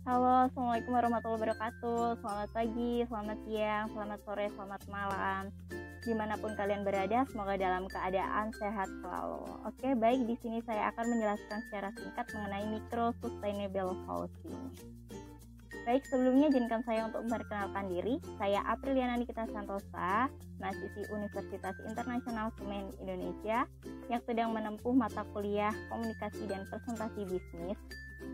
Halo, Assalamualaikum warahmatullahi wabarakatuh. Selamat pagi, selamat siang, selamat sore, selamat malam. Dimanapun kalian berada, semoga dalam keadaan sehat selalu. Oke, baik, di sini saya akan menjelaskan secara singkat mengenai micro sustainable housing. Baik, sebelumnya izinkan saya untuk memperkenalkan diri. Saya Apriliana Nikita Santosa, mahasiswi Universitas Internasional Semen Indonesia yang sedang menempuh mata kuliah Komunikasi dan Presentasi Bisnis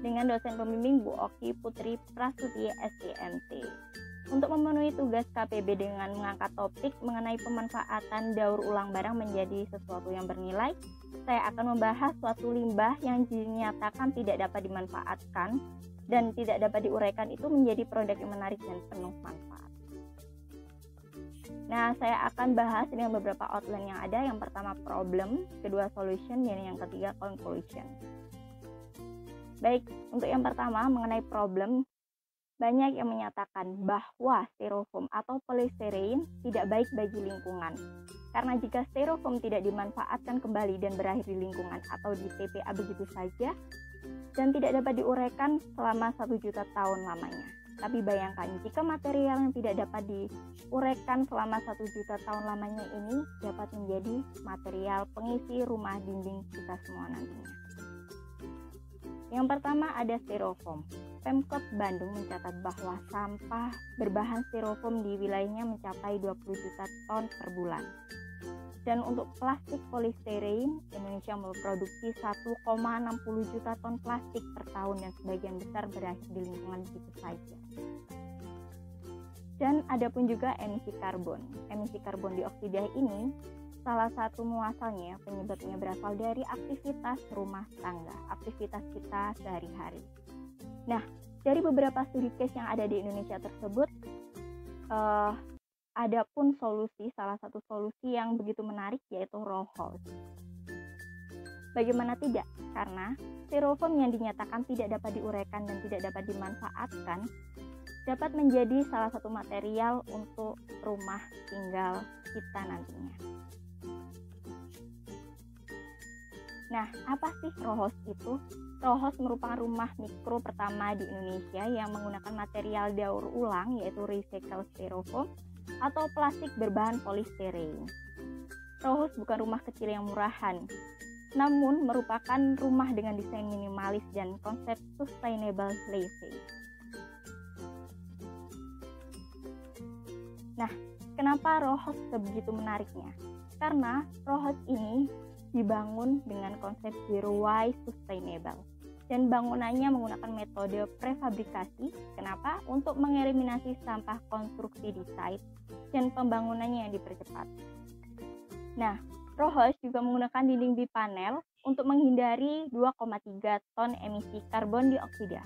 dengan dosen pembimbing Bu Oki Putri Prasuti SDMT. Untuk memenuhi tugas KPB dengan mengangkat topik mengenai pemanfaatan daur ulang barang menjadi sesuatu yang bernilai, saya akan membahas suatu limbah yang dinyatakan tidak dapat dimanfaatkan dan tidak dapat diuraikan itu menjadi produk yang menarik dan penuh manfaat. Nah, saya akan bahas dengan beberapa outline yang ada. Yang pertama problem, kedua solution, dan yang ketiga conclusion. Baik, untuk yang pertama mengenai problem, banyak yang menyatakan bahwa styrofoam atau polystyrene tidak baik bagi lingkungan. Karena jika styrofoam tidak dimanfaatkan kembali dan berakhir di lingkungan atau di TPA begitu saja, dan tidak dapat diuraikan selama 1 juta tahun lamanya. Tapi bayangkan, jika material yang tidak dapat diuraikan selama 1 juta tahun lamanya ini dapat menjadi material pengisi rumah dinding kita semua nantinya. Yang pertama ada styrofoam. Pemkot Bandung mencatat bahwa sampah berbahan styrofoam di wilayahnya mencapai 20 juta ton per bulan. Dan untuk plastik polystyrene, Indonesia memproduksi 1,60 juta ton plastik per tahun dan sebagian besar berakhir di lingkungan begitu saja. Dan ada pun juga emisi karbon. Emisi karbon dioksida ini salah satu muasalnya, penyebabnya berasal dari aktivitas rumah tangga, aktivitas kita sehari-hari. Nah, dari beberapa studi case yang ada di Indonesia tersebut, ada pun salah satu solusi yang begitu menarik yaitu row house. Bagaimana tidak? Karena styrofoam yang dinyatakan tidak dapat diuraikan dan tidak dapat dimanfaatkan dapat menjadi salah satu material untuk rumah tinggal kita nantinya. Nah, apa sih row house itu? Row house merupakan rumah mikro pertama di Indonesia yang menggunakan material daur ulang yaitu recycled styrofoam atau plastik berbahan polystyrene. Row house bukan rumah kecil yang murahan, namun merupakan rumah dengan desain minimalis dan konsep sustainable living. Nah, kenapa row house sebegitu menariknya? Karena row house ini dibangun dengan konsep zero waste sustainable dan bangunannya menggunakan metode prefabrikasi. Kenapa? Untuk mengeliminasi sampah konstruksi di site dan pembangunannya yang dipercepat. Nah, row house juga menggunakan dinding bipanel untuk menghindari 2,3 ton emisi karbon dioksida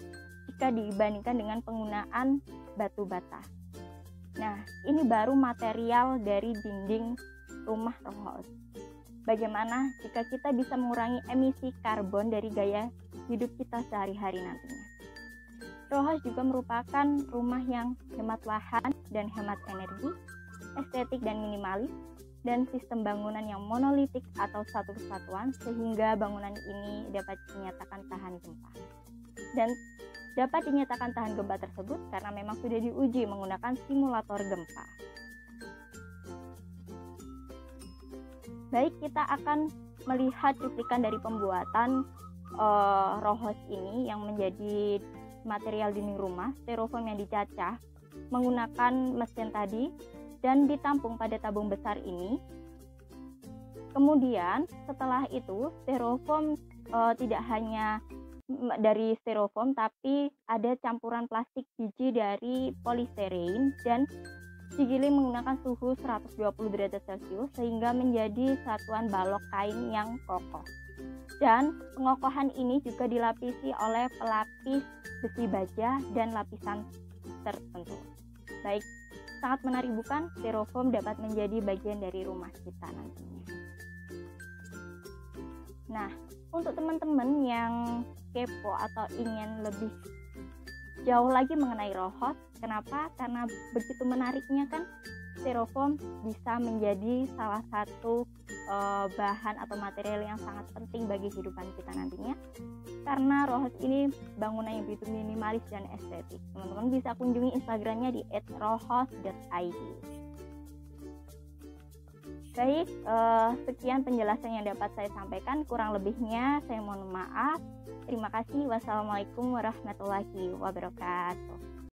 jika dibandingkan dengan penggunaan batu bata. Nah, ini baru material dari dinding rumah row house. Bagaimana jika kita bisa mengurangi emisi karbon dari gaya hidup kita sehari-hari nantinya? Row house juga merupakan rumah yang hemat lahan dan hemat energi, estetik dan minimalis, dan sistem bangunan yang monolitik atau satu kesatuan sehingga bangunan ini dapat dinyatakan tahan gempa. Dan dapat dinyatakan tahan gempa tersebut karena memang sudah diuji menggunakan simulator gempa. Baik, kita akan melihat cuplikan dari pembuatan row house ini yang menjadi material dinding rumah, styrofoam yang dicacah menggunakan mesin tadi dan ditampung pada tabung besar ini. Kemudian setelah itu styrofoam tidak hanya dari styrofoam tapi ada campuran plastik biji dari polystyrene dan digiling menggunakan suhu 120 derajat Celcius sehingga menjadi satuan balok kain yang kokoh. Dan pengokohan ini juga dilapisi oleh pelapis besi baja dan lapisan tertentu. Baik, sangat menarik bukan? Styrofoam dapat menjadi bagian dari rumah kita nantinya. Nah, untuk teman-teman yang kepo atau ingin lebih jauh lagi mengenai row house, kenapa? Karena begitu menariknya kan, styrofoam bisa menjadi salah satu bahan atau material yang sangat penting bagi kehidupan kita nantinya, karena row house ini bangunan yang begitu minimalis dan estetik. Teman-teman bisa kunjungi Instagramnya di @rowhouse.id. Baik, sekian penjelasan yang dapat saya sampaikan. Kurang lebihnya saya mohon maaf. Terima kasih. Wassalamualaikum warahmatullahi wabarakatuh.